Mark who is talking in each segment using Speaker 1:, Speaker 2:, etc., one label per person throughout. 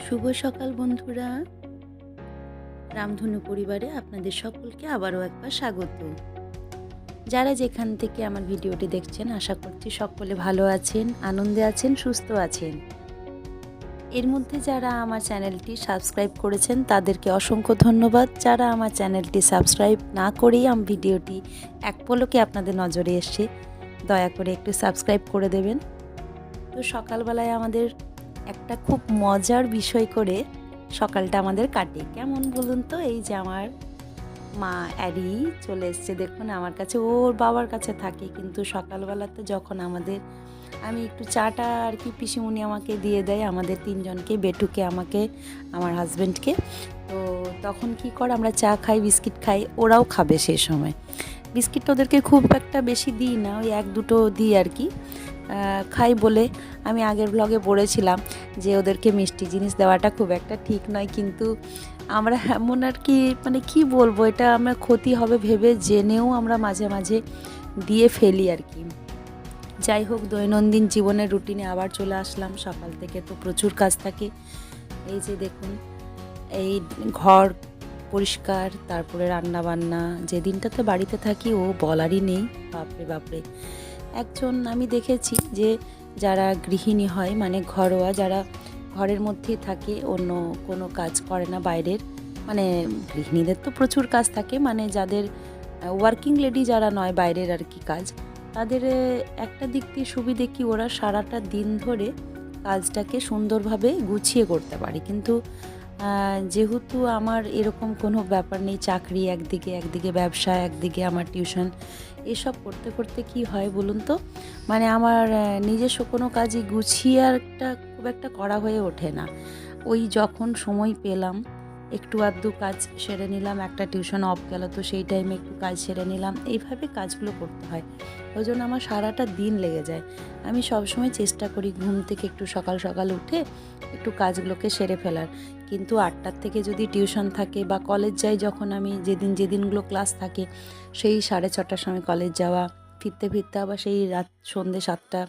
Speaker 1: শুভ সকাল বন্ধুরা, রামধনু পরিবারে আপনাদের সকলকে আবারও একবার স্বাগত। যারা যেখান থেকে আমার ভিডিওটি দেখছেন, আশা করছি সকলে ভালো আছেন, আনন্দে আছেন, সুস্থ আছেন। এর মধ্যে যারা আমার চ্যানেলটি সাবস্ক্রাইব করেছেন তাদেরকে অসংখ্য ধন্যবাদ। যারা আমার চ্যানেলটি সাবস্ক্রাইব না করেই আমার ভিডিওটি এক পলকে আপনাদের নজরে এসে দয়া করে একটু সাবস্ক্রাইব করে দেবেন। তো সকালবেলায় আমাদের একটা খুব মজার বিষয় করে সকালটা আমাদের কাটে। কেমন বলুন তো? এই যে আমার মা অ্যারি চলে এসছে, দেখুন আমার কাছে, ওর বাবার কাছে থাকে, কিন্তু সকালবেলাতে যখন আমি একটু চাটা আর কি পিসিমণি আমাকে দিয়ে দেয়, আমাদের তিনজনকে, বেটুকে, আমাকে, আমার হাজব্যান্ডকে। তো তখন কি করে, আমরা চা খাই, বিস্কিট খাই, ওরাও খাবে সেই সময়। বিস্কিট ওদেরকে খুব একটা বেশি দিই না, ওই এক দুটো দিই আর কি, খাই বলে। আমি আগের ব্লগে পড়েছিলাম যে ওদেরকে মিষ্টি জিনিস দেওয়াটা খুব একটা ঠিক নয়, কিন্তু আমরা এমন আর কি, মানে কি বলবো, এটা আমরা ক্ষতি হবে ভেবে জেনেও আমরা মাঝে মাঝে দিয়ে ফেলি আর কি। যাই হোক, দৈনন্দিন জীবনের রুটিনে আবার চলে আসলাম। সকাল থেকে তো প্রচুর কাজ থাকে। এই যে দেখুন, এই ঘর পরিষ্কার, তারপরে রান্না বান্না। যে দিনটাতে বাড়িতে থাকি ও বলারই নেই, বাপরে বাপরে। একজন আমি দেখেছি যে যারা গৃহিণী হয়, মানে ঘরোয়া, যারা ঘরের মধ্যেই থাকে, অন্য কোনো কাজ করে না বাইরের, মানে গৃহিণীদের তো প্রচুর কাজ থাকে, মানে যাদের ওয়ার্কিং লেডি যারা নয়, বাইরের আর কি কাজ, তাদের একটা দিক দিয়ে সুবিধে কি, ওরা সারাটা দিন ধরে কাজটাকে সুন্দরভাবে গুছিয়ে করতে পারে। কিন্তু যেহেতু আমার এরকম কোনো ব্যাপার নেই, চাকরি একদিকে, একদিকে ব্যবসা, একদিকে আমার টিউশন, এসব করতে করতে কি হয় বলুন তো, মানে আমার নিজস্ব কোনো কাজই গুছিয়ে খুব একটা করা হয়ে ওঠে না। ওই যখন সময় পেলাম একটু আধটু কাজ সেরে নিলাম, একটা টিউশন অফ গেল তো সেই টাইমে একটু কাজ সেরে নিলাম, এইভাবে কাজগুলো করতে হয়। ওই জন্য আমার সারাটা দিন লেগে যায়। আমি সবসময় চেষ্টা করি ঘুম থেকে একটু সকাল সকাল উঠে একটু কাজগুলোকে সেরে ফেলার, কিন্তু 8টার থেকে যদি টিউশন থাকে বা কলেজ যাই, যখন আমি যেদিনগুলো ক্লাস থাকে, সেই 6:30টার সময় কলেজ যাওয়া, ফিরতে ফিরতে আবার সেই রাত সন্ধ্যে 7টা।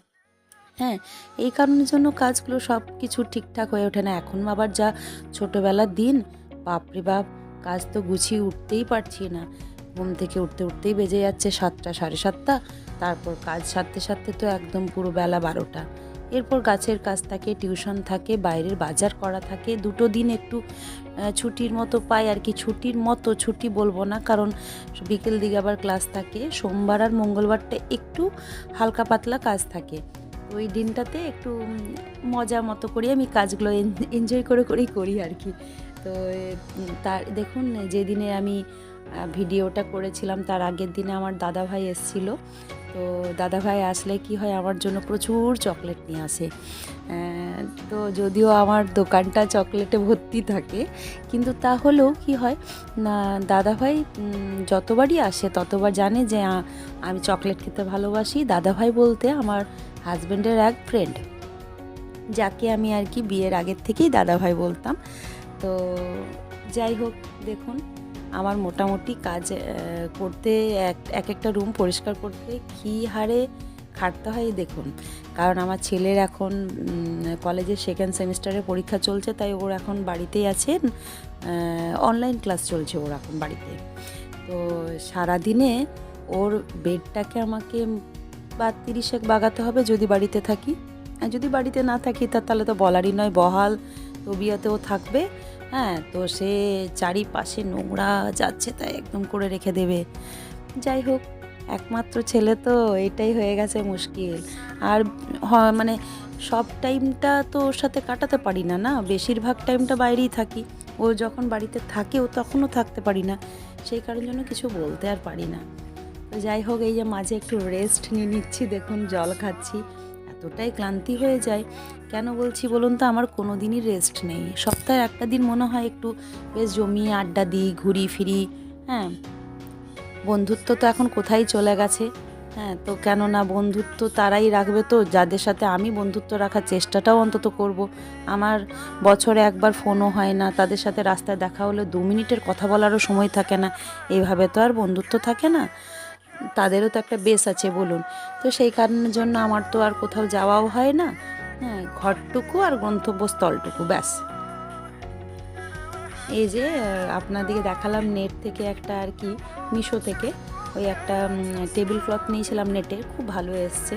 Speaker 1: হ্যাঁ, এই কারণের জন্য কাজগুলো সব কিছু ঠিকঠাক হয়ে ওঠে না। এখন আবার যা ছোটোবেলার দিন, বাপরে বাপ, কাজ তো গুছিয়ে উঠতেই পারছি না। ঘুম থেকে উঠতেই বেজে যাচ্ছে 7টা, 7:30। তারপর কাজ সারতে সারতে তো একদম পুরো বেলা 12টা। এরপর গাছের কাজ থাকে, টিউশন থাকে, বাইরের বাজার করা থাকে। দুটো দিন একটু ছুটির মতো পাই আর কি। ছুটির মতো ছুটি বলবো না, কারণ বিকেল দিকে আবার ক্লাস থাকে। সোমবার আর মঙ্গলবারটা একটু হালকা পাতলা কাজ থাকে। ওই দিনটাতে একটু মজা মতো করি, আমি কাজগুলো এনজয় করেই করি আর কি। তো তার দেখুন, যেদিনে আমি ভিডিওটা করেছিলাম তার আগের দিনে আমার দাদাভাই এসেছিলো। তো দাদাভাই আসলে কি হয়, আমার জন্য প্রচুর চকলেট নিয়ে আসে। তো যদিও আমার দোকানটা চকলেটে ভর্তি থাকে, কিন্তু তাহলেও কি হয় না, দাদাভাই যতবারই আসে ততবার জানে যে আমি চকলেট খেতে ভালোবাসি। দাদাভাই বলতে আমার হাজব্যান্ডের এক ফ্রেন্ড, যাকে আমি আর কি বিয়ের আগের থেকেই দাদাভাই বলতাম। তো যাই হোক, দেখুন আমার মোটামুটি কাজ করতে, এক একটা রুম পরিষ্কার করতে কী হারে খাটতে হয় দেখুন। কারণ আমার ছেলের এখন কলেজের সেকেন্ড সেমিস্টারের পরীক্ষা চলছে, তাই ওর এখন বাড়িতেই আছেন, অনলাইন ক্লাস চলছে ওর এখন বাড়িতে। তো সারাদিনে ওর বেডটাকে আমাকে বা 30 বাগাতে হবে যদি বাড়িতে থাকি, আর যদি বাড়িতে না থাকি তাহলে তো বলারই নয়, বহাল তবিয়তেও থাকবে। হ্যাঁ, তো সে চারিপাশে নোংরা যাচ্ছে তাই একদম করে রেখে দেবে। যাই হোক, একমাত্র ছেলে তো, এটাই হয়ে গেছে মুশকিল। আর মানে সব টাইমটা তো ওর সাথে কাটাতে পারি না, না বেশিরভাগ টাইমটা বাইরেই থাকি। ও যখন বাড়িতে থাকে ও তখনও থাকতে পারি না, সেই কারণের জন্য কিছু বলতে আর পারি না। তো যাই হোক, এই যে মাঝে একটু রেস্ট নিয়ে নিচ্ছি, দেখুন জল খাচ্ছি, এতটাই ক্লান্তি হয়ে যায়। কেন বলছি বলুন তো, আমার কোনো দিনই রেস্ট নেই। সপ্তাহে একটা দিন মনে হয় একটু বেশ জমিয়ে আড্ডা দিই, ঘুরি ফিরি। হ্যাঁ, বন্ধুত্ব তো এখন কোথায় চলে গেছে। হ্যাঁ, তো কেন না, বন্ধুত্ব তারাই রাখবে তো যাদের সাথে আমি বন্ধুত্ব রাখার চেষ্টাটাও অন্তত করব। আমার বছরে একবার ফোনও হয় না, তাদের সাথে রাস্তায় দেখা হলে 2 মিনিটের কথা বলারও সময় থাকে না। এইভাবে তো আর বন্ধুত্ব থাকে না। তাদেরও তো একটা বেস আছে বলুন। তো সেই কারণের জন্য আমার তো আর কোথাও যাওয়াও হয় না। হ্যাঁ, ঘরটুকু আর গন্তব্যস্থলটুকু, ব্যাস। এই যে আপনাদেরকে দেখালাম নেট থেকে একটা আর কি, মিশো থেকে ওই একটা টেবিল ক্লথ নিয়েছিলাম নেটের, খুব ভালো এসছে।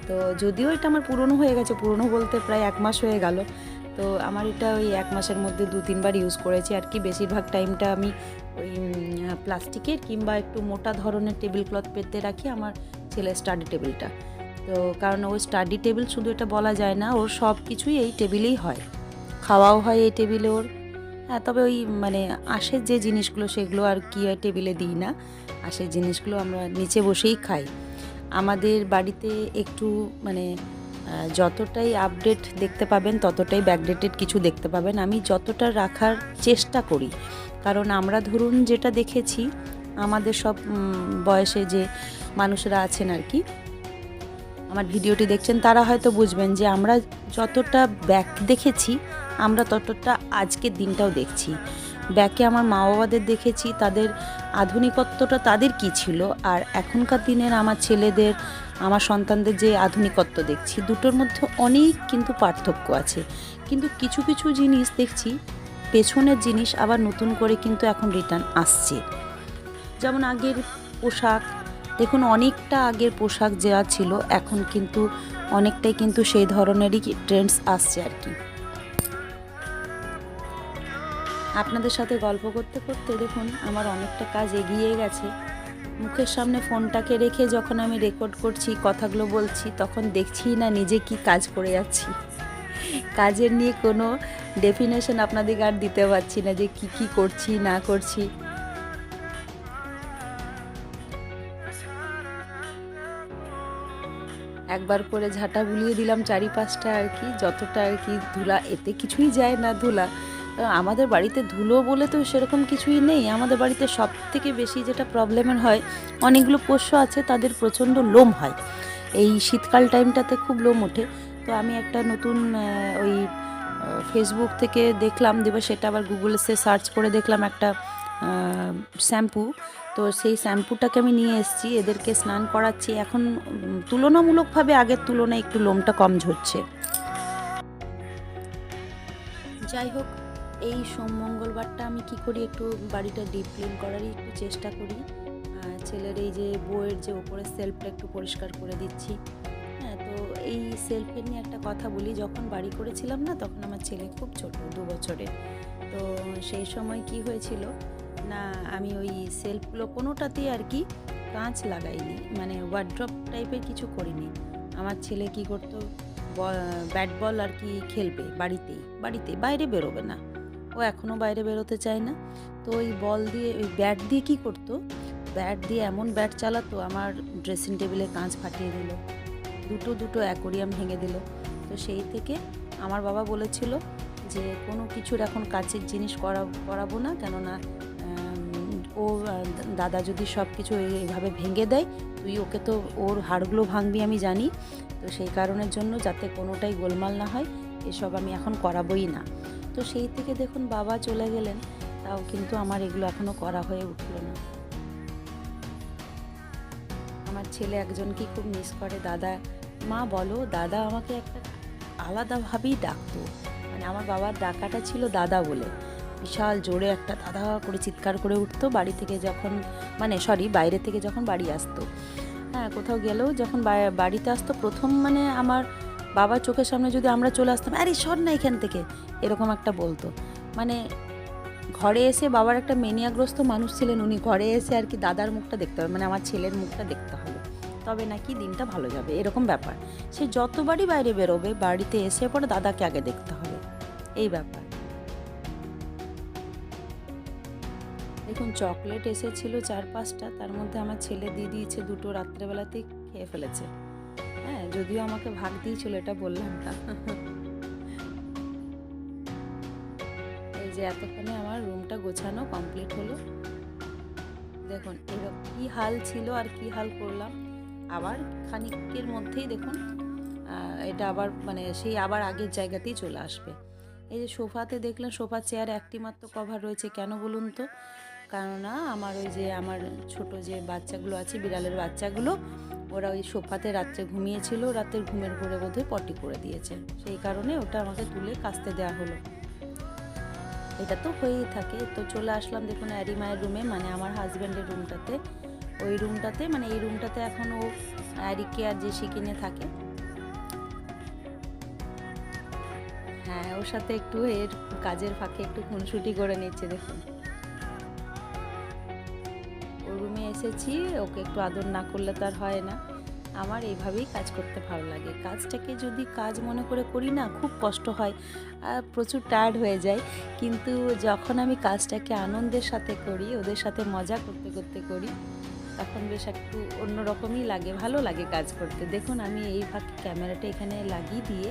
Speaker 1: তো যদিও এটা আমার পুরনো হয়ে গেছে, পুরনো বলতে প্রায় 1 মাস হয়ে গেল। তো আমার এটা ওই 1 মাসের মধ্যে 2-3 বার ইউজ করেছি আর কি। বেশিরভাগ টাইমটা আমি ওই প্লাস্টিকের কিংবা একটু মোটা ধরনের টেবিল ক্লথ পেতে রাখি আমার ছেলের স্টাডি টেবিলটা। তো কারণ ওই স্টাডি টেবিল শুধু এটা বলা যায় না, ওর সব কিছুই এই টেবিলেই হয়, খাওয়াও হয় এই টেবিলে ওর। হ্যাঁ, তবে ওই মানে আঁশের যে জিনিসগুলো সেগুলো আর কি টেবিলে দিই না, আঁশের জিনিসগুলো আমরা নিচে বসেই খাই। আমাদের বাড়িতে একটু মানে যতটাই আপডেট দেখতে পাবেন ততটাই ব্যাকডেটেড কিছু দেখতে পাবেন। আমি যতটা রাখার চেষ্টা করি, কারণ আমরা ধরুন যেটা দেখেছি, আমাদের সব বয়সে যে মানুষরা আছেন আর কি, আমার ভিডিওটি দেখছেন, তারা হয়তো বুঝবেন যে আমরা যতটা ব্যাক দেখেছি, আমরা ততটা আজকের দিনটাও দেখছি। ব্যাকে আমার মা বাবাদের দেখেছি, তাদের আধুনিকত্বটা তাদের কি ছিল, আর এখনকার দিনের আমার ছেলেদের, আমার সন্তানদের যে আধুনিকত্ব দেখছি, দুটোর মধ্যে অনেক কিন্তু পার্থক্য আছে। কিন্তু কিছু কিছু জিনিস দেখছি, পেছনের জিনিস আবার নতুন করে কিন্তু এখন রিটার্ন আসছে। যেমন আগের পোশাক দেখুন, অনেকটা আগের পোশাক যা ছিল এখন কিন্তু অনেকটাই কিন্তু সেই ধরনেরই ট্রেন্ডস আসছে আর কি। আপনাদের সাথে গল্প করতে করতে দেখুন আমার অনেকটা কাজ এগিয়ে গেছে। মুখের সামনে ফোনটাকে রেখে যখন আমি রেকর্ড করছি, কথাগুলো বলছি, তখন দেখছি না নিজে কি কাজ করে যাচ্ছি। কাজের নিয়ে কোনো ডেফিনেশন আপনাদেরকে আর দিতে পারছি না যে কি কি করছি না করছি। একবার করে ঝাঁটা বুলিয়ে দিলাম চারিপাশটা আর কি, যতটা আর কি ধুলা, এতে কিছুই যায় না ধুলা। আমাদের বাড়িতে ধুলো বলে তো সেরকম কিছুই নেই। আমাদের বাড়িতে সব থেকে বেশি যেটা প্রবলেমের হয়, অনেকগুলো পোষ্য আছে, তাদের প্রচণ্ড লোম হয়। এই শীতকাল টাইমটাতে খুব লোম ওঠে। তো আমি একটা নতুন ওই ফেসবুক থেকে দেখলাম, দেবো সেটা আবার গুগলে সার্চ করে দেখলাম একটা শ্যাম্পু। তো সেই শ্যাম্পুটাকে আমি নিয়ে এসেছি, এদেরকে স্নান করাচ্ছি। এখন তুলনামূলকভাবে আগের তুলনায় একটু লোমটা কম ঝরছে। যাই হোক, এই মঙ্গলবারটা আমি কি করি, একটু বাড়িটা ডিপ ক্লিন করারই একটু চেষ্টা করি। ছেলের এই যে বইয়ের যে ওপরের সেলফটা একটু পরিষ্কার করে দিচ্ছি। হ্যাঁ, তো এই সেলফের নিয়ে একটা কথা বলি, যখন বাড়ি করেছিলাম না, তখন আমার ছেলে খুব ছোট, 2 বছরের। তো সেই সময় কি হয়েছিল না, আমি ওই সেলফগুলো কোনোটাতেই আর কি কাঁচ লাগাইনি, মানে ওয়ার্ড্রপ টাইপের কিছু করিনি। আমার ছেলে কি করতো, ব্যাট বল আর কি খেলবে বাড়িতেই, বাইরে বেরোবে না। ও এখনও বাইরে বেরোতে চায় না। তো ওই বল দিয়ে, ওই ব্যাট দিয়ে কি করতো, ব্যাট দিয়ে এমন ব্যাট চালাতো, আমার ড্রেসিং টেবিলে কাঁচ ফাটিয়ে দিল, দুটো অ্যাকোরিয়াম ভেঙে দিল। তো সেই থেকে আমার বাবা বলেছিল যে কোনো কিছুর এখন কাচের জিনিস করাবো না, কেননা ও দাদা যদি সব কিছু এইভাবে ভেঙে দেয়, তুই ওকে তো ওর হাড়গুলো ভাঙবি আমি জানি। তো সেই কারণের জন্য যাতে কোনোটাই গোলমাল না হয়, এসব আমি এখন করাবোই না। তো সেই থেকে দেখুন বাবা চলে গেলেন, তাও কিন্তু আমার এগুলো এখনও করা হয়ে উঠল না। আমার ছেলে একজনকে খুব মিস করে, দাদা মা বলো, দাদা আমাকে একটা আলাদাভাবেই ডাকতো। মানে আমার বাবার ডাকাটা ছিল দাদা বলে, বিশাল জোরে একটা দাদা করে চিৎকার করে উঠতো বাড়ি থেকে যখন, মানে বাইরে থেকে যখন বাড়ি আসতো। হ্যাঁ, কোথাও গেলেও যখন বাড়িতে আসতো, প্রথম মানে আমার বাবার চোখের সামনে যদি আমরা চলে আসতাম, আরে সর না এখান থেকে, এরকম একটা বলতো। মানে ঘরে এসে, বাবার একটা মেনিয়াগ্রস্ত মানুষ ছিলেন উনি, ঘরে এসে আর কি দাদার মুখটা দেখতে হবে, মানে আমার ছেলের মুখটা দেখতে হবে, তবে নাকি দিনটা ভালো যাবে, এরকম ব্যাপার। সে যতবারই বাইরে বেরোবে, বাড়িতে এসে পরে দাদাকে আগে দেখতে হবে, এই ব্যাপার। দেখুন চকলেট এসেছিল 4-5টা, তার মধ্যে আমার ছেলে দিয়ে দিয়েছে 2টো, রাত্রেবেলাতেই খেয়ে ফেলেছে। হ্যাঁ, যদিও আমাকে ভাগ দিয়েছিল, এটা বললাম না। এই যে এতক্ষণে আমার রুমটা গোছানো কমপ্লিট হলো। দেখুন এরকম কী হাল ছিল আর কি হাল করলাম, আবার খানিকের মধ্যেই দেখুন এটা আবার মানে সেই আবার আগের জায়গাতেই চলে আসবে। এই যে সোফাতে দেখলেন, সোফা চেয়ারে একটি মাত্র কভার রয়েছে, কেন বলুন তো? কেননা আমার ওই যে আমার ছোট যে বাচ্চাগুলো আছে, বিড়ালের বাচ্চাগুলো, ওরা ওই সোফাতে রাত্রে ঘুমিয়েছিল, রাতের ঘুমের ঘরে বোধহয় পটি করে দিয়েছে, সেই কারণে ওটা আমাকে তুলে কাচতে দেওয়া হলো। এটা তো হয়েই থাকে। তো চলে আসলাম দেখুন অ্যারিমায়ের রুমে, মানে আমার হাজব্যান্ডের রুমটাতে। ওই রুমটাতে, মানে এই রুমটাতে এখন ও অ্যারিকে আর জেসিকে থাকে। হ্যাঁ, ওর সাথে একটু এর কাজের ফাঁকে একটু খুনসুটি করে নিচ্ছে দেখুন। ওর রুমে এসেছি, ওকে একটু আদর না করলে তো আর হয় না। আমার এইভাবেই কাজ করতে ভালো লাগে। কাজটাকে যদি কাজ মনে করে করি না, খুব কষ্ট হয়, প্রচুর টায়ার্ড হয়ে যায়। কিন্তু যখন আমি কাজটাকে আনন্দের সাথে করি, ওদের সাথে মজা করতে করতে করি, তখন বেশ একটু অন্যরকমই লাগে, ভালো লাগে কাজ করতে। দেখুন আমি এই ফাঁকে ক্যামেরাটা এখানে লাগিয়ে দিয়ে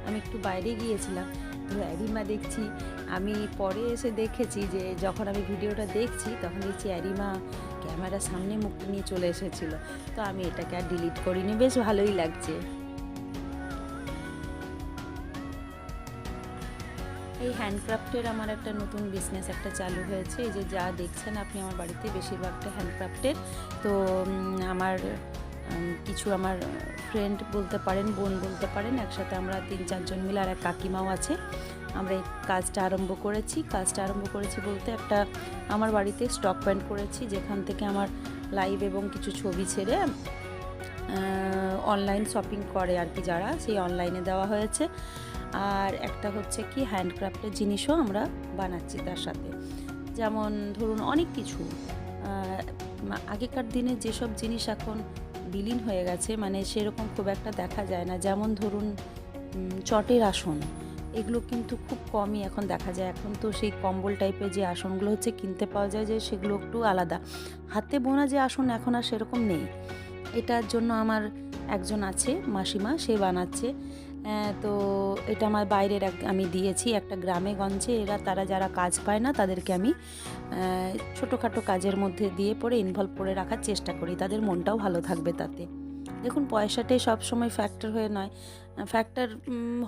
Speaker 1: আমি একটু বাইরে গিয়েছিলাম। তো অ্যারিমা দেখছি, আমি পরে এসে দেখেছি যে যখন আমি ভিডিওটা দেখছি তখন দেখছি অ্যারিমা ক্যামেরার সামনে মুখটা নিয়ে চলে এসেছিলো। তো আমি এটাকে আর ডিলিট করিনি, বেশ ভালোই লাগছে। এই হ্যান্ডক্রাফটের আমার একটা নতুন বিজনেস একটা চালু হয়েছে। এই যে যা দেখছেন আপনি আমার বাড়িতে বেশিরভাগটা হ্যান্ডক্রাফটের। তো আমার কিছু আমার ফ্রেন্ড বলতে পারেন, বোন বলতে পারেন, একসাথে আমরা 3-4 জন মিলে, আর এক কাকিমাও আছে, আমরা এই কাজটা আরম্ভ করেছি। কাজটা আরম্ভ করেছি বলতে একটা আমার বাড়িতে স্টক পয়েন্ট করেছি, যেখান থেকে আমার লাইভ এবং কিছু ছবি ছেড়ে অনলাইন শপিং করে আর কি যারা, সেই অনলাইনে দেওয়া হয়েছে। আর একটা হচ্ছে কি হ্যান্ডক্রাফটের জিনিসও আমরা বানাচ্ছি তার সাথে। যেমন ধরুন অনেক কিছু আগেকার দিনে যেসব জিনিস এখন বিলীন হয়ে গেছে, মানে সেরকম খুব একটা দেখা যায় না। যেমন ধরুন চটের আসন, এগুলো কিন্তু খুব কমই এখন দেখা যায়। এখন তো সেই কম্বল টাইপের যে আসনগুলো হচ্ছে কিনতে পাওয়া যায়, যে সেগুলো একটু আলাদা। হাতে বোনা যে আসন এখন আর সেরকম নেই। এটার জন্য আমার একজন আছে মাসিমা, সে বানাচ্ছে। তো এটা আমার বাইরের আমি দিয়েছি একটা গ্রামে গঞ্জে, তারা যারা কাজ পায় না তাদেরকে আমি ছোটোখাটো কাজের মধ্যে দিয়ে পরে ইনভলভ করে রাখার চেষ্টা করি, তাদের মনটাও ভালো থাকবে তাতে। দেখুন পয়সাটাই সব সময় ফ্যাক্টর হয়ে নয়, ফ্যাক্টর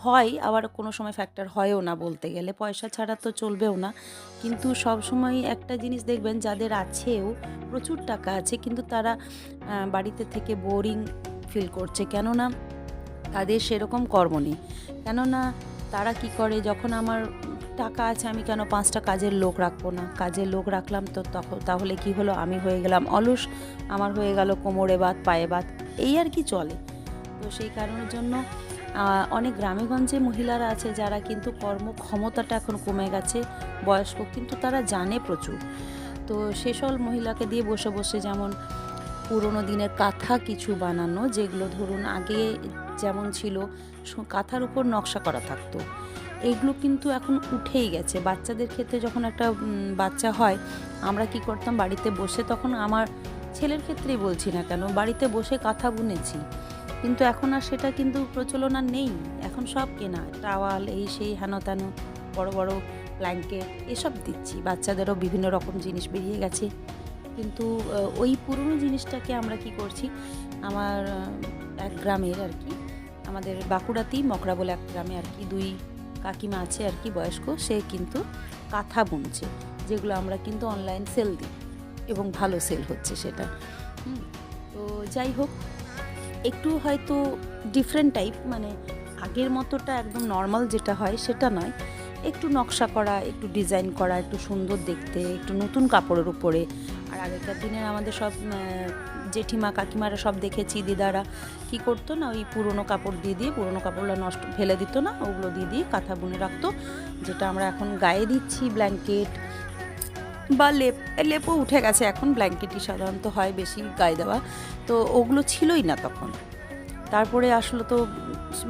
Speaker 1: হয়, আবার কোনো সময় ফ্যাক্টর হয়ও না। বলতে গেলে পয়সা ছাড়া তো চলবেও না। কিন্তু সব সময় একটা জিনিস দেখবেন, যাদের আছেও প্রচুর টাকা আছে কিন্তু তারা বাড়িতে থেকে বোরিং ফিল করছে, কেননা তাদের সেরকম কর্ম নেই। কেননা তারা কি করে, যখন আমার টাকা আছে আমি কেন 5টা কাজের লোক রাখবো না? কাজের লোক রাখলাম তো তাহলে কি হলো, আমি হয়ে গেলাম অলস, আমার হয়ে গেল কোমরে বাত পায়ে বাত, এই আর কি চলে। তো সেই কারণের জন্য অনেক গ্রামেগঞ্জে মহিলারা আছে যারা কিন্তু কর্মক্ষমতাটা এখন কমে গেছে, বয়স্ক, কিন্তু তারা জানে প্রচুর। তো সেসব মহিলাকে দিয়ে বসে বসে যেমন পুরোনো দিনের কাঁথা কিছু বানানো, যেগুলো ধরুন আগে যেমন ছিল কাঁথার উপর নকশা করা থাকতো, এইগুলো কিন্তু এখন উঠেই গেছে। বাচ্চাদের ক্ষেত্রে যখন একটা বাচ্চা হয়, আমরা কি করতাম বাড়িতে বসে, তখন আমার ছেলের ক্ষেত্রেই বলছি না কেন, বাড়িতে বসে কাঁথা বুনেছি। কিন্তু এখন আর সেটা কিন্তু প্রচলন আর নেই, এখন সব কেনা, টাওয়াল এই সেই হেন তেন, বড় বড় ব্ল্যাঙ্কেট এসব দিচ্ছি। বাচ্চাদেরও বিভিন্ন রকম জিনিস বেরিয়ে গেছে, কিন্তু ওই পুরনো জিনিসটাকে আমরা কি করছি, আমার এক গ্রামের আর কি, আমাদের বাঁকুড়াতেই মকরা বলে এক গ্রামে আর কি 2 কাকিমা আছে আর কি বয়স্ক, সে কিন্তু কাঁথা বুনছে, যেগুলো আমরা কিন্তু অনলাইন সেল দিই এবং ভালো সেল হচ্ছে সেটা। তো যাই হোক, একটু হয়তো ডিফারেন্ট টাইপ, মানে আগের মতোটা একদম নর্মাল যেটা হয় সেটা নয়, একটু নকশা করা, একটু ডিজাইন করা, একটু সুন্দর দেখতে, একটু নতুন কাপড়ের উপরে। আর আগেকার দিনের আমাদের সব জেঠিমা কাকিমারা সব দেখেছি, দিদারা কি করতো না, ওই পুরনো কাপড় দিয়ে পুরনো কাপড়গুলো নষ্ট ফেলে দিত না, ওগুলো দিয়ে কাঁথা বুনে রাখতো, যেটা আমরা এখন গায়ে দিচ্ছি, ব্ল্যাঙ্কেট বা লেপও উঠে গেছে, এখন ব্ল্যাঙ্কেটই সাধারণত হয় বেশি গায়ে দেওয়া, তো ওগুলো ছিলই না তখন। তারপরে আসলো তো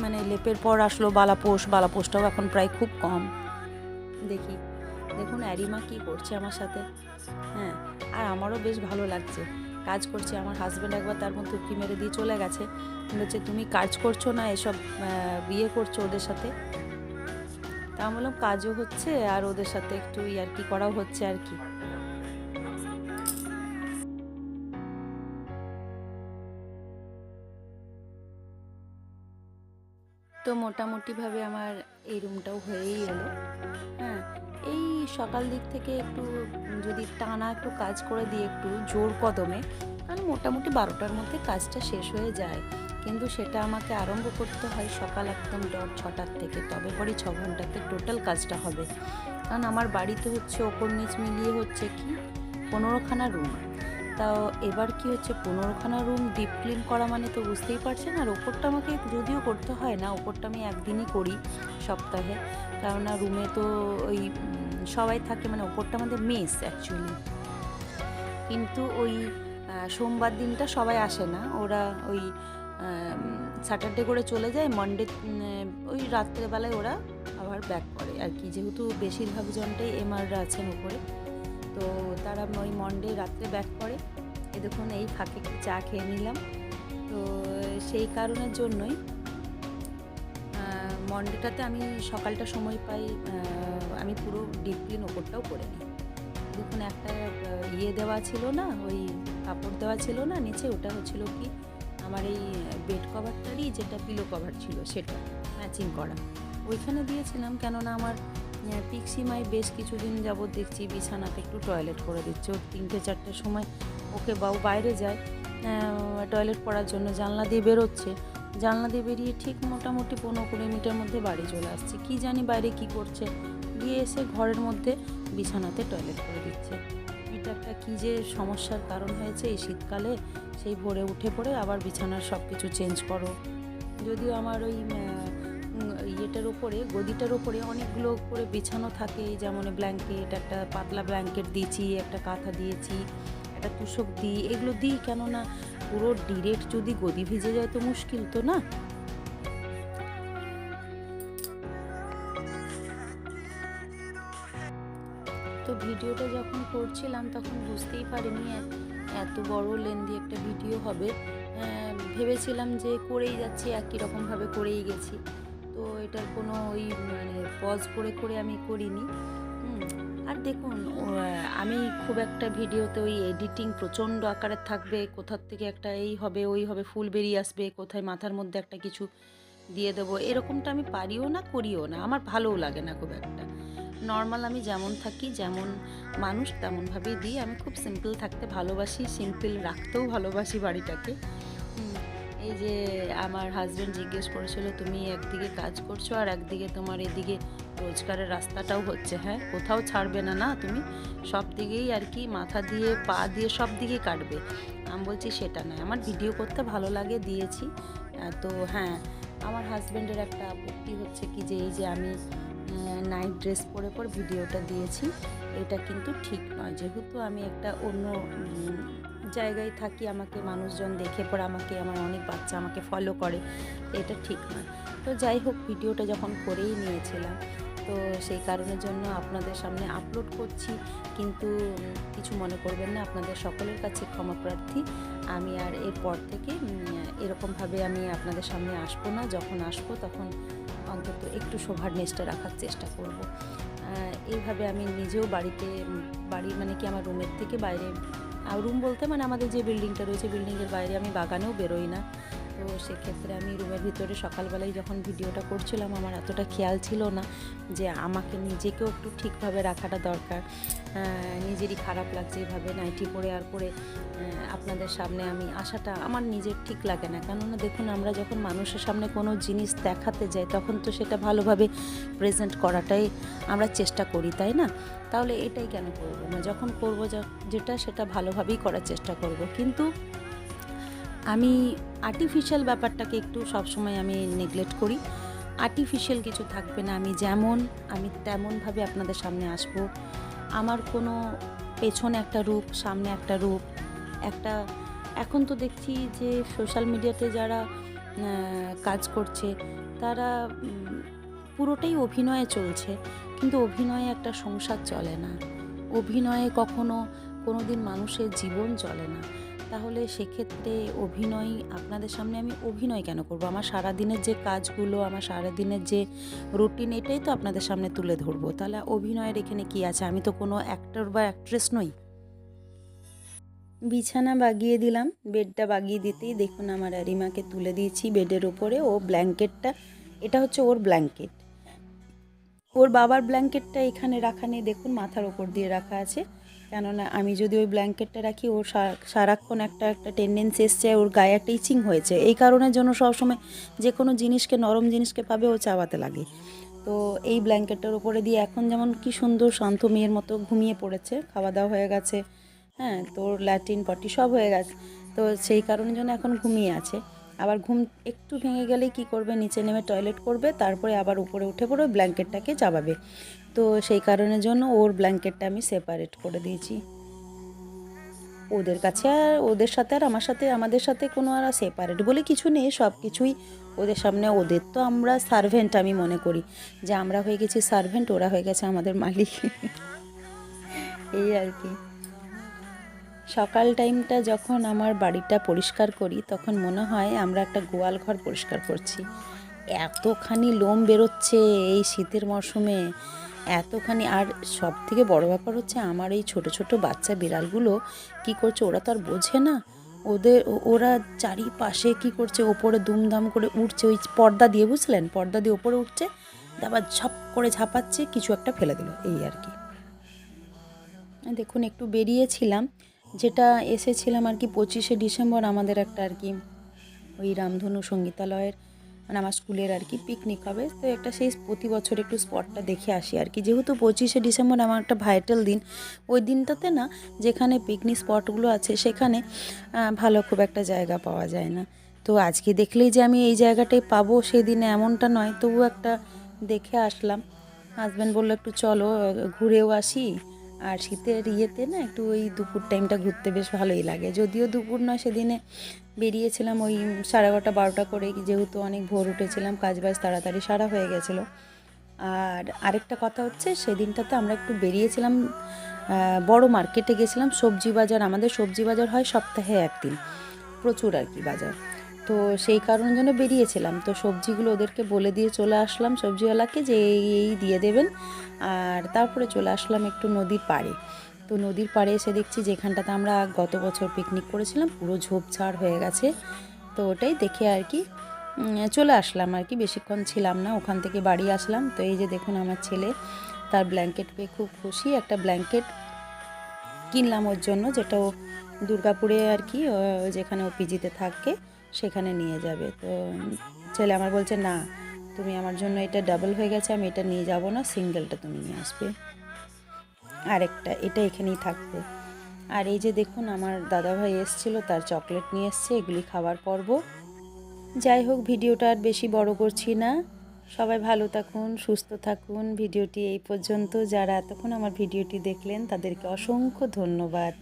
Speaker 1: মানে লেপের পর আসলো বালাপোষটাও এখন প্রায় খুব কম দেখি। দেখুন অ্যারিমা কি করছে আমার সাথে, হ্যাঁ, আর আমারও বেশ ভালো লাগছে, কাজ করছে। আমার হাজব্যান্ড একবার তার মধ্যে উঁকি মেরে দিয়ে চলে গেছে, বলছে তুমি কাজ করছো না, এসব বিয়ে করছো ওদের সাথে। তা আমি বললাম কাজও হচ্ছে আর ওদের সাথে একটু ইয়ার্কি করাও হচ্ছে আর কি। তো মোটামুটিভাবে আমার এই রুমটাও হয়েই এলো। হ্যাঁ, এই সকাল দিক থেকে একটু যদি টানা একটু কাজ করে দিই একটু জোর কদমে, তাহলে মোটামুটি 12টার মধ্যে কাজটা শেষ হয়ে যায়। কিন্তু সেটা আমাকে আরম্ভ করতে হয় সকাল একদম 6টার থেকে, তবে পরই 6 ঘন্টাতে টোটাল কাজটা হবে। কারণ আমার বাড়িতে হচ্ছে ওপর নিচ মিলিয়ে হচ্ছে কি 15খানা রুম। তাও এবার কি হচ্ছে 15খানা রুম ডিপ ক্লিন করা মানে তো বুঝতেই পারছেন। আর ওপরটা আমাকে যদিও করতে হয় না, ওপরটা আমি একদিনই করি সপ্তাহে, কেননা রুমে তো ওই সবাই থাকে, মানে ওপরটা আমাদের মেস অ্যাকচুয়ালি। কিন্তু ওই সোমবার দিনটা সবাই আসে না, ওরা ওই স্যাটারডে করে চলে যায়, মানডে ওই রাত্রেবেলায় ওরা আবার ব্যাক করে আর কি। যেহেতু বেশিরভাগ জনটাই এমআররা আছেন উপরে, তো তারা ওই মন্ডে রাত্রে ব্যাক করে। এ দেখুন এই ফাঁকে একটু চা খেয়ে নিলাম। তো সেই কারণের জন্যই মন্ডেটাতে আমি সকালটা সময় পাই, আমি পুরো ডিপ ক্লিন ওপরটাও করে নিই। দেখুন একটা ইয়ে দেওয়া ছিল না, ওই কাপড় দেওয়া ছিল না নিচে, ওটা হচ্ছিল কি আমার এই বেড কভারটারই যেটা পিলো কভার ছিল সেটা ম্যাচিং করা, ওইখানে দিয়েছিলাম। কেননা আমার পিক্সিমাই বেশ কিছুদিন যাবৎ দেখছি বিছানাতে একটু টয়লেট করে দিচ্ছে। ওর 3টে-4টের সময় ওকে বাবু বাইরে যায় টয়লেট করার জন্য, জানলা দিয়ে বেরোচ্ছে, জানলা দিয়ে বেরিয়ে ঠিক মোটামুটি 15-20 মিনিটের মধ্যে বাড়ি চলে আসছে। কি জানি বাইরে কি করছে, গিয়ে এসে ঘরের মধ্যে বিছানাতে টয়লেট করে দিচ্ছে। এটা একটা কী যে সমস্যার কারণ হয়েছে এই শীতকালে। সেই ভোরে উঠে পড়ে আবার বিছানার সব কিছু চেঞ্জ করো। যদিও আমার ওই ইয়েটার ওপরে, গদিটার ওপরে অনেকগুলো করে বিছানো থাকে, যেমন ব্ল্যাঙ্কেট, একটা পাতলা ব্ল্যাঙ্কেট দিয়েছি, একটা কাঁথা দিয়েছি, একটা তুষক দিই, এগুলো দিই। কেননা পুরো ডিরেক্ট যদি গদি ভিজে যায় তো মুশকিল তো না। তো ভিডিওটা যখন করছিলাম তখন বুঝতেই পারিনি এত বড় লেন্দি একটা ভিডিও হবে। ভেবেছিলাম যে করেই যাচ্ছি, একই রকমভাবে করেই গেছি। তো এটার কোনো ওই মানে পজ করে করে আমি করিনি। আর দেখুন আমি খুব একটা ভিডিওতে ওই এডিটিং প্রচণ্ড আকারে থাকবে, কোথার থেকে একটা এই হবে ওই হবে, ফুল বেরিয়ে আসবে, কোথায় মাথার মধ্যে একটা কিছু দিয়ে দেবো, এরকমটা আমি পারিও না, করিও না, আমার ভালোও লাগে না খুব একটা। নর্মাল আমি যেমন থাকি, যেমন মানুষ তেমনভাবেই দিই। আমি খুব সিম্পল থাকতে ভালোবাসি, সিম্পল রাখতেও ভালোবাসি বাড়িটাকে। এই যে আমার হাজব্যান্ড জিজ্ঞেস করেছিল তুমি একদিকে কাজ করছো আর একদিকে তোমার এদিকে রোজগারের রাস্তাটাও হচ্ছে, হ্যাঁ কোথাও ছাড়বে না, না তুমি সব দিকেই আর কি মাথা দিয়ে পা দিয়ে সব দিকেই কাটবে। আমি বলছি সেটা নয়, আমার ভিডিও করতে ভালো লাগে, দিয়েছি। তো হ্যাঁ, আমার হাজব্যান্ডের একটা আপত্তি হচ্ছে কি যে এই যে আমি নাইট ড্রেস পরে পর ভিডিওটা দিয়েছি, এটা কিন্তু ঠিক নয়। যেহেতু আমি একটা অন্য জায়গায় থাকি, আমাকে মানুষজন দেখে পর আমাকে, আমার অনেক বাচ্চা আমাকে ফলো করে, এটা ঠিক নয়। তো যাই হোক, ভিডিওটা যখন করেই নিয়েছিলাম, তো সেই কারণের জন্য আপনাদের সামনে আপলোড করছি। কিন্তু কিছু মনে করবেন না, আপনাদের সকলের কাছে ক্ষমা প্রার্থী। আমি আর এরপর থেকে এরকমভাবে আমি আপনাদের সামনে আসবো না। যখন আসবো তখন অন্তত একটু সোভারনেসটা রাখার চেষ্টা করব। এইভাবে আমি নিজেও বাড়ি মানে কি আমার রুমের থেকে বাইরে, রুম বলতে মানে আমাদের যে বিল্ডিংটা রয়েছে, বিল্ডিংয়ের বাইরে আমি বাগানেও বেরোই না। তো সেক্ষেত্রে আমি রুমের ভিতরে সকালবেলায় যখন ভিডিওটা করছিলাম, আমার এতটা খেয়াল ছিল না যে আমাকে নিজেকেও একটু ঠিকভাবে রাখাটা দরকার। নিজেরই খারাপ লাগছে এভাবে নাইটি পরে আর পরে আপনাদের সামনে আমি আসাটা আমার নিজের ঠিক লাগে না। কেননা দেখুন, আমরা যখন মানুষের সামনে কোনো জিনিস দেখাতে যাই তখন তো সেটা ভালোভাবে প্রেজেন্ট করাটাই আমরা চেষ্টা করি, তাই না? তাহলে এটাই কেন করব না? যখন করব যেটা সেটা ভালোভাবেই করার চেষ্টা করব। কিন্তু আমি আর্টিফিশিয়াল ব্যাপারটাকে একটু সবসময় আমি নেগলেক্ট করি। আর্টিফিশিয়াল কিছু থাকবে না, আমি তেমনভাবে আপনাদের সামনে আসব। আমার কোনো পেছনে একটা রূপ, সামনে একটা রূপ, একটা এখন তো দেখছি যে সোশ্যাল মিডিয়াতে যারা কাজ করছে তারা পুরোটাই অভিনয়ে চলছে, কিন্তু অভিনয়ে একটা সংসার চলে না, অভিনয়ে কোনো দিন মানুষের জীবন চলে না। তাহলে সেক্ষেত্রে অভিনয়, আপনাদের সামনে আমি অভিনয় কেন করব? আমার সারাদিনের যে কাজগুলো, আমার সারাদিনের যে রুটিন, এটাই তো আপনাদের সামনে তুলে ধরবো। তাহলে অভিনয়ের এখানে কি আছে? আমি তো কোনো অ্যাক্টর বা অ্যাক্ট্রেস নই। বিছানা বাগিয়ে দিলাম, বেডটা বাগিয়ে দিতেই দেখুন আমার রিমাকে তুলে দিয়েছি বেডের ওপরে। ও ব্ল্যাঙ্কেটটা, এটা হচ্ছে ওর ব্ল্যাঙ্কেট, ওর বাবার ব্ল্যাঙ্কেটটা এখানে রাখা নেই, দেখুন মাথার ওপর দিয়ে রাখা আছে। কেননা আমি যদি ওই ব্ল্যাঙ্কেটটা রাখি, ওর সারাক্ষণ একটা টেন্ডেন্সি এসছে, ওর গায়ে একটা ইচিং হয়েছে। এই কারণের জন্য সবসময় যে কোনো জিনিসকে, নরম জিনিসকে পাবে ও চাবাতে লাগে। তো এই ব্ল্যাঙ্কেটটার উপরে দিয়ে এখন যেমন কি সুন্দর শান্ত মেয়ের মতো ঘুমিয়ে পড়েছে, খাওয়া দাওয়া হয়ে গেছে, হ্যাঁ, তোর ল্যাট্রিন পটি সব হয়ে গেছে, তো সেই কারণের জন্য এখন ঘুমিয়ে আছে। আবার ঘুম একটু ভেঙে গেলেই কী করবে, নিচে নেমে টয়লেট করবে, তারপরে আবার উপরে উঠে পড়ে ব্ল্যাঙ্কেটটাকে চাপাবে। তো সেই কারণের জন্য ওর ব্ল্যাঙ্কেটটা আমি সেপারেট করে দিয়েছি। ওদের কাছে আর ওদের সাথে আর আমার সাথে আমাদের সাথে কোনো আর সেপারেট বলে কিছু নেই, সব কিছুই ওদের সামনে। ওদের তো আমরা সার্ভেন্ট, আমি মনে করি যে আমরা হয়ে গেছি সার্ভেন্ট, ওরা হয়ে গেছে আমাদের মালিক। এই আর কি। সকাল টাইমটা যখন আমার বাড়িটা পরিষ্কার করি তখন মনে হয় আমরা একটা গোয়াল ঘর পরিষ্কার করছি। এতখানি লোম বেরোচ্ছে এই শীতের মরশুমে, এতখানি। আর সব থেকে বড় ব্যাপার হচ্ছে আমার এই ছোট ছোট বাচ্চা বিড়ালগুলো কি করছে, ওরা তো আর বোঝে না। ওরা চারিপাশে কি করছে, ওপরে দুমদাম করে উঠছে, ওই পর্দা দিয়ে, বুঝলেন, পর্দা দিয়ে ওপরে উঠছে, আবার ঝপ করে ঝাঁপাচ্ছে, কিছু একটা ফেলে দিল, এই আর কি। দেখুন একটু বেরিয়েছিলাম, যেটা এসেছিলাম আর কি 25শে ডিসেম্বর আমাদের একটা আর কি ওই রামধনু সঙ্গীতালয়ের, মানে আমার স্কুলের আর কি পিকনিক হবে, তো একটা সেই প্রতি বছর একটু স্পটটা দেখে আসি আর কি। যেহেতু 25শে ডিসেম্বর আমার একটা ভাইটাল দিন, ওই দিনটাতে না যেখানে পিকনিক স্পটগুলো আছে সেখানে ভালো খুব একটা জায়গা পাওয়া যায় না। তো আজকে দেখলেই যে আমি এই জায়গাটাই পাবো সেদিনে এমনটা নয়, তবু একটা দেখে আসলাম। হাজব্যান্ড বললো একটু চলো ঘুরেও আসি, আর শীতের ইয়েতে না একটু ওই দুপুর টাইমটা ঘুরতে বেশ ভালোই লাগে। যদিও দুপুর নয়, সেদিনে বেরিয়েছিলাম ওই 11:30-12টা করে, যেহেতু অনেক ভোর উঠেছিলাম, কাজবাজ তাড়াতাড়ি সারা হয়ে গেছিলো। আর আরেকটা কথা হচ্ছে, সেদিনটাতে আমরা একটু বেরিয়েছিলাম, বড় মার্কেটে গেছিলাম, সবজি বাজার, আমাদের সবজি বাজার হয় সপ্তাহে একদিন, প্রচুর আর কি বাজার। তো সেই কারণের জন্য বেরিয়েছিলাম, তো সবজিগুলো ওদেরকে বলে দিয়ে চলে আসলাম সবজিওয়ালাকে যে এই দিয়ে দেবেন। আর তারপরে চলে আসলাম একটু নদীর পাড়ে। তো নদীর পাড়ে এসে দেখছি যেখানটাতে আমরা গত বছর পিকনিক করেছিলাম পুরো ঝোপঝাড় হয়ে গেছে, তো ওটাই দেখে আর কি চলে আসলাম আর কি, বেশিক্ষণ ছিলাম না, ওখান থেকে বাড়ি আসলাম। তো এই যে দেখুন আমার ছেলে, তার ব্ল্যাঙ্কেট পেয়ে খুব খুশি, একটা ব্ল্যাঙ্কেট কিনলাম ওর জন্য, যেটা ও দুর্গাপুরে আর কি যেখানে ও পিজিতে থাকে সেখানে নিয়ে যাবে। তো ছেলে আমার বলছে, না তুমি আমার জন্য এটা ডাবল হয়ে গেছে, আমি এটা নিয়ে যাব না, সিঙ্গেলটা তুমি নিয়ে আসবে, আরেকটা এটা এখানেই থাকবে। আর এই যে দেখুন আমার দাদাভাই এসেছিলো, তার চকলেট নিয়ে এসছে, এগুলি খাবার পর্ব। যাই হোক, ভিডিওটা আর বেশি বড় করছি না, সবাই ভালো থাকুন, সুস্থ থাকুন। ভিডিওটি এই পর্যন্ত, যারা এতক্ষণ আমার ভিডিওটি দেখলেন তাদেরকে অসংখ্য ধন্যবাদ।